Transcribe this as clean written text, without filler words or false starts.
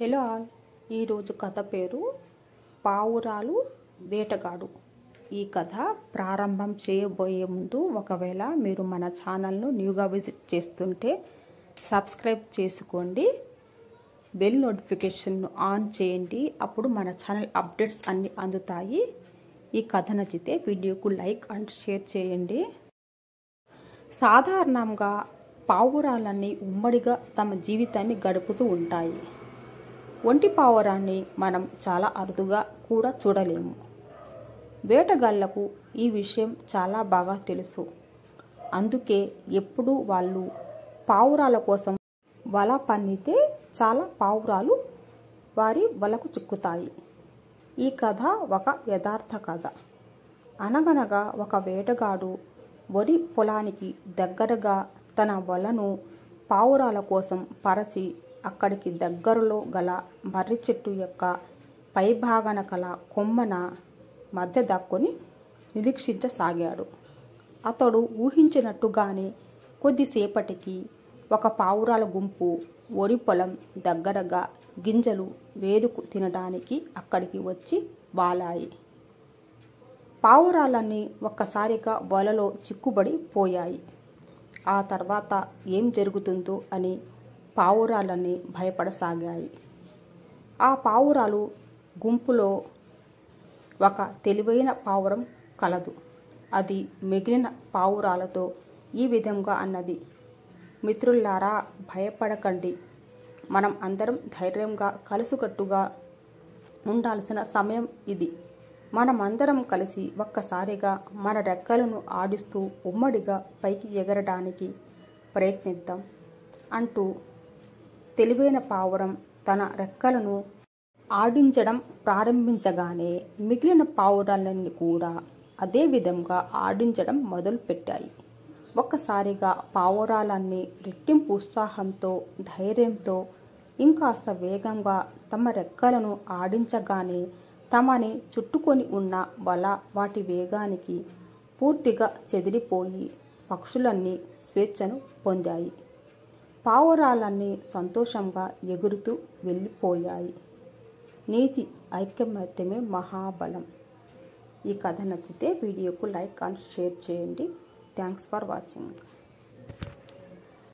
Hello all, ఈరోజు కథ పేరు పావురాలు వేటగాడు. ఈ కథ ప్రారంభం చేయబోయే ముందు ఒకవేళ మీరు మన ఛానల్ను న్యూగా విజిట్ చేస్తుంటే సబ్స్క్రైబ్ చేసుకోండి, బెల్ నోటిఫికేషన్ను ఆన్ చేయండి. అప్పుడు మన ఛానల్ అప్డేట్స్ అన్నీ అందుతాయి. ఈ కథ నచ్చితే వీడియోకు లైక్ అండ్ షేర్ చేయండి. సాధారణంగా పావురాలన్నీ ఉమ్మడిగా తమ జీవితాన్ని గడుపుతూ ఉంటాయి. ఒంటి పావురాన్ని మనం చాలా అరుదుగా కూడా చూడలేము. వేటగాళ్లకు ఈ విషయం చాలా బాగా తెలుసు. అందుకే ఎప్పుడూ వాళ్ళు పావురాల కోసం వల పన్నితే చాలా పావురాలు వారి వలకు చిక్కుతాయి. ఈ కథ ఒక యథార్థ కథ. అనగనగా ఒక వేటగాడు వరి పొలానికి దగ్గరగా తన వలను పావురాల కోసం పరచి అక్కడికి దగ్గరలో గల మర్రి చెట్టు యొక్క పైభాగన కల కొమ్మన మధ్య దాక్కొని నిరీక్షించసాగాడు. అతడు ఊహించినట్టుగానే కొద్దిసేపటికి ఒక పావురాల గుంపు వరి పొలం దగ్గరగా గింజలు వేరుకు తినడానికి అక్కడికి వచ్చి వాలాయి. పావురాలన్నీ ఒక్కసారిగా వలలో చిక్కుబడి పోయాయి. ఆ తర్వాత ఏం జరుగుతుందో అని పావురాలన్నీ భయపడసాగాయి. ఆ పావురాలు గుంపులో ఒక తెలివైన పావురం కలదు. అది మిగిలిన పావురాలతో ఈ విధంగా అన్నది: మిత్రులారా, భయపడకండి. మనం అందరం ధైర్యంగా కలిసికట్టుగా ఉండాల్సిన సమయం ఇది. మనమందరం కలిసి ఒక్కసారిగా మన రెక్కలను ఆడిస్తూ ఉమ్మడిగా పైకి ఎగరడానికి ప్రయత్నిద్దాం అంటూ తెలివైన పావురం తన రెక్కలను ఆడించడం ప్రారంభించగానే మిగిలిన పావురాలన్నీ కూడా అదే విధంగా ఆడించడం మొదలుపెట్టాయి. ఒక్కసారిగా పావురాలన్నీ రెట్టింపు ఉత్సాహంతో, ధైర్యంతో ఇంకాస్త వేగంగా తమ రెక్కలను ఆడించగానే తమని చుట్టుకొని ఉన్న వల వాటి వేగానికి పూర్తిగా చెదిరిపోయి పక్షులన్నీ స్వేచ్ఛను పొందాయి. పావురాలన్నీ సంతోషంగా ఎగురుతూ వెళ్ళిపోయాయి. నీతి: ఐకమత్యమే మహాబలం. ఈ కథ నచ్చితే వీడియోకు లైక్ అండ్ షేర్ చేయండి. Thanks for watching.